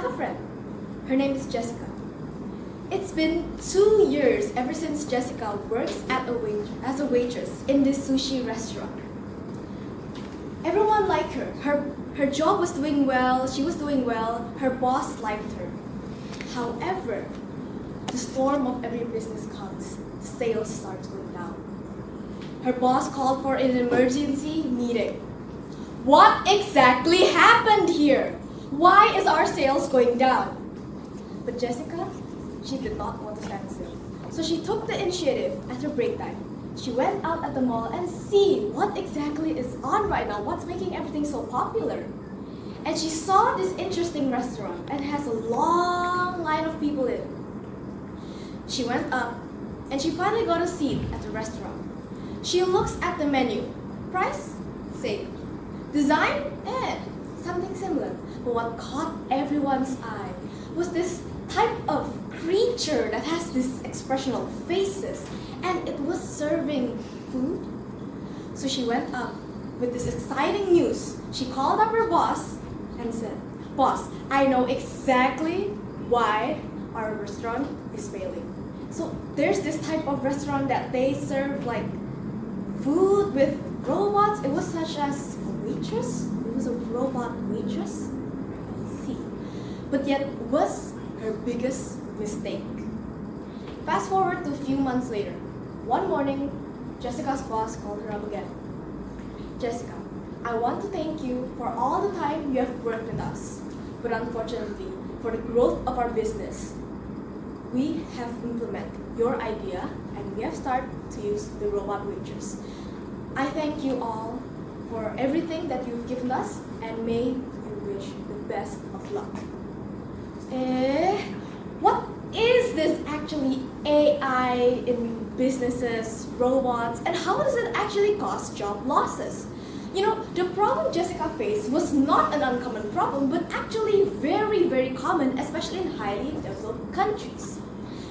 have a friend. Her name is Jessica. It's been 2 years ever since Jessica works as a waitress in this sushi restaurant. Everyone liked her. Her job was doing well, she was doing well, her boss liked her. However, the storm of every business comes, the sales starts going down. Her boss called for an emergency meeting. What exactly happened here? Why is our sales going down? But Jessica, she did not want to stand still. So she took the initiative at her break time. She went out at the mall and see what exactly is on right now, what's making everything so popular. And she saw this interesting restaurant and has a long line of people in. She went up and she finally got a seat at the restaurant. She looks at the menu. Price? Same. Design? Something similar. But what caught everyone's eye was this type of creature that has this expression on faces, and it was serving food. So she went up with this exciting news. She called up her boss and said, "Boss, I know exactly why our restaurant is failing. So there's this type of restaurant that they serve like food with robots." It was such as a waitress. It was a robot waitress. I see. But yet it was her biggest mistake. Fast forward to a few months later. One morning, Jessica's boss called her up again. "Jessica, I want to thank you for all the time you have worked with us. But unfortunately, for the growth of our business, we have implemented your idea and we have started to use the robot waitress. I thank you all for everything that you've given us and may you wish the best of luck." What is this actually AI in businesses, robots, and how does it actually cause job losses? The problem Jessica faced was not an uncommon problem, but actually very, very common, especially in highly developed countries,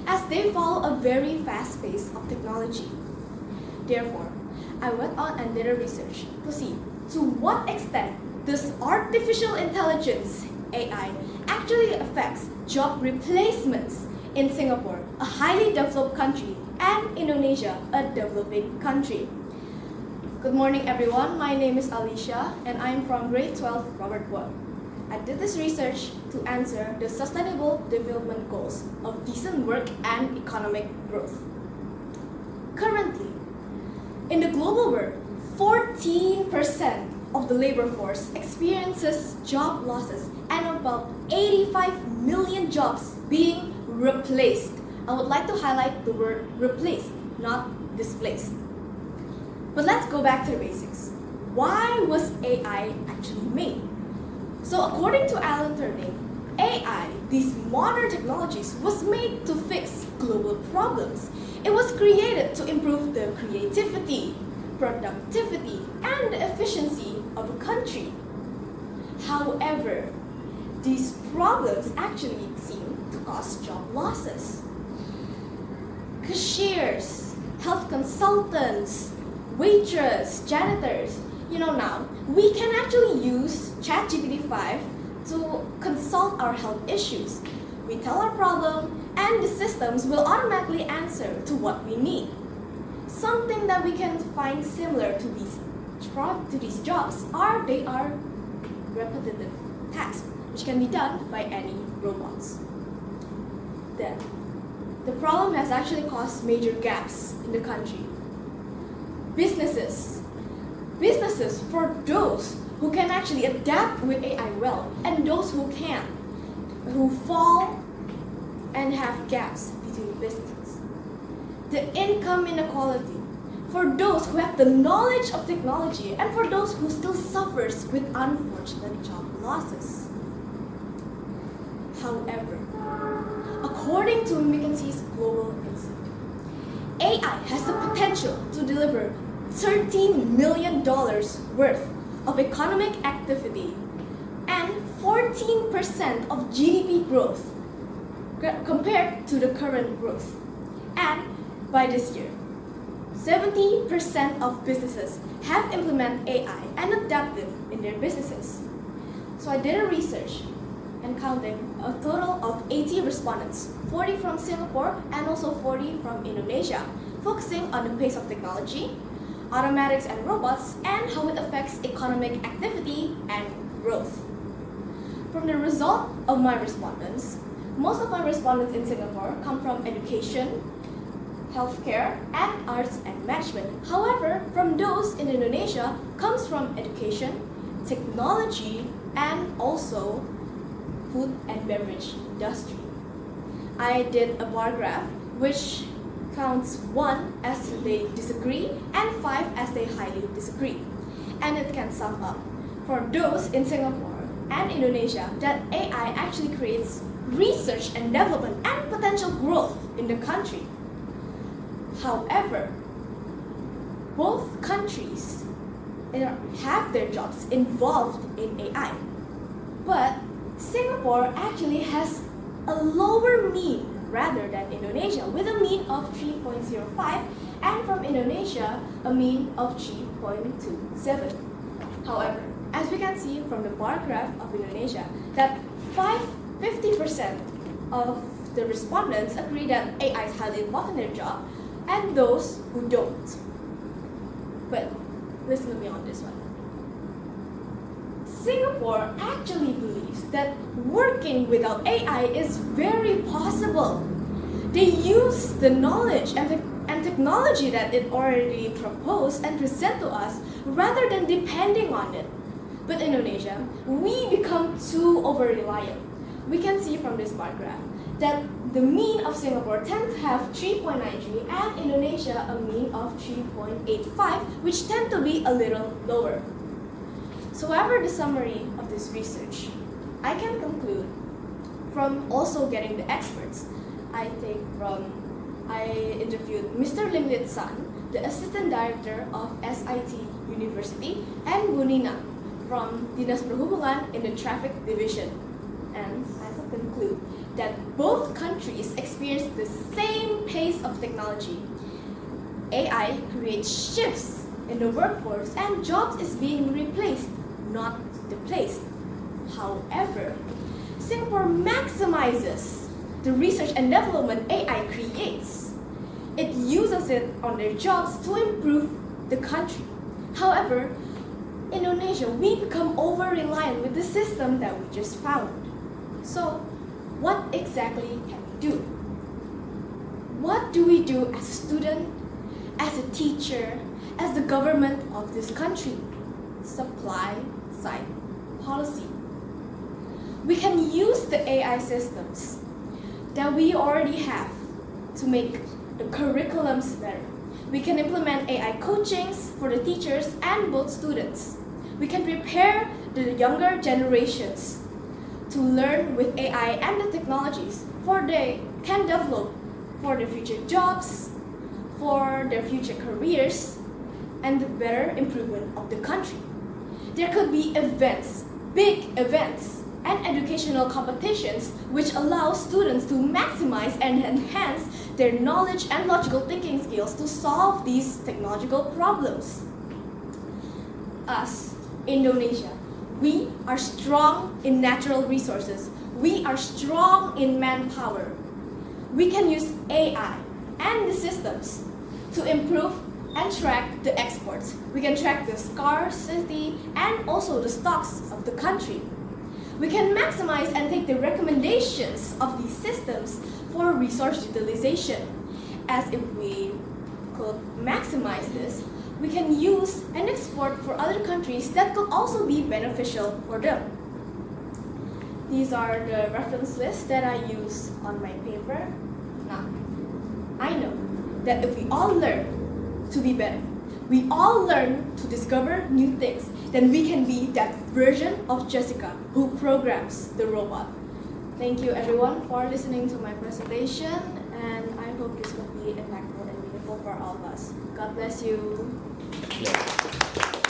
as they follow a very fast pace of technology. Therefore, I went on and did a research to see to what extent does artificial intelligence, AI, actually affects job replacements in Singapore, a highly developed country, and Indonesia, a developing country. Good morning, everyone. My name is Alicia, and I'm from grade 12, Robert Wood. I did this research to answer the Sustainable Development Goals of decent work and economic growth. Currently, in the global world, 14% of the labor force experiences job losses and about 85 million jobs being replaced. I would like to highlight the word replaced, not displaced. But let's go back to the basics. Why was AI actually made? So according to Alan Turing, AI, these modern technologies, was made to fix global problems. It was created to improve the creativity, productivity, and the efficiency of a country. However, these problems actually seem to cause job losses. Cashiers, health consultants, waitress, janitors. Now, we can actually use ChatGPT 5 to consult our health issues. We tell our problem, and the systems will automatically answer to what we need. Something that we can find similar to these jobs are repetitive tasks, which can be done by any robots. Then, the problem has actually caused major gaps in the country. Businesses for those who can actually adapt with AI well, and those who can't, who fall and have gaps between businesses. The income inequality for those who have the knowledge of technology and for those who still suffers with unfortunate job losses. However, according to McKinsey's Global Insight, AI has the potential to deliver $13 million worth of economic activity and 14% of GDP growth compared to the current growth. And by this year, 70% of businesses have implemented AI and adapted in their businesses. So I did a research and counting, a total of 80 respondents, 40 from Singapore and also 40 from Indonesia, focusing on the pace of technology, automatics and robots, and how it affects economic activity and growth. From the result of my respondents, most of my respondents in Singapore come from education, healthcare, and arts and management. However, from those in Indonesia comes from education, technology, and also food and beverage industry. I did a bar graph which counts 1 as they disagree and 5 as they highly disagree. And it can sum up for those in Singapore and Indonesia that AI actually creates research and development and potential growth in the country. However, both countries have their jobs involved in AI. But Singapore actually has a lower mean rather than Indonesia, with a mean of 3.05, and from Indonesia, a mean of 3.27. However, as we can see from the bar graph of Indonesia, that 50% of the respondents agree that AI is highly involved in their job, and those who don't. But listen to me on this one. Singapore actually believes that working without AI is very possible. They use the knowledge and technology that it already proposed and present to us rather than depending on it. But Indonesia, we become too over-reliant. We can see from this bar graph that the mean of Singapore tends to have 3.93 and Indonesia a mean of 3.85, which tend to be a little lower. So however the summary of this research, I can conclude from also getting the experts. I interviewed Mr. Lim Lit San, the Assistant Director of SIT University, and Gunina from Dinas Perhubungan in the Traffic Division. And I can conclude that both countries experience the same pace of technology. AI creates shifts in the workforce and jobs is being replaced, not displaced. However, Singapore maximizes the research and development AI creates. It uses it on their jobs to improve the country. However, Indonesia, we become over-reliant with the system that we just found. So, what exactly can we do? What do we do as a student, as a teacher, as the government of this country? Supply side policy. We can use the AI systems that we already have to make the curriculums better. We can implement AI coachings for the teachers and both students. We can prepare the younger generations to learn with AI and the technologies, for they can develop for their future jobs, for their future careers, and the better improvement of the country. There could be events, big events, and educational competitions which allow students to maximize and enhance their knowledge and logical thinking skills to solve these technological problems. Us, Indonesia, we are strong in natural resources. We are strong in manpower. We can use AI and the systems to improve and track the exports. We can track the scarcity and also the stocks of the country. We can maximize and take the recommendations of these systems for resource utilization. As if we could maximize this, we can use and export for other countries that could also be beneficial for them. These are the reference lists that I use on my paper. Now, I know that if we all learn to be better, we all learn to discover new things, then we can be that version of Jessica who programs the robot. Thank you everyone for listening to my presentation, and I hope this will be impactful and meaningful for all of us. God bless you. Yeah.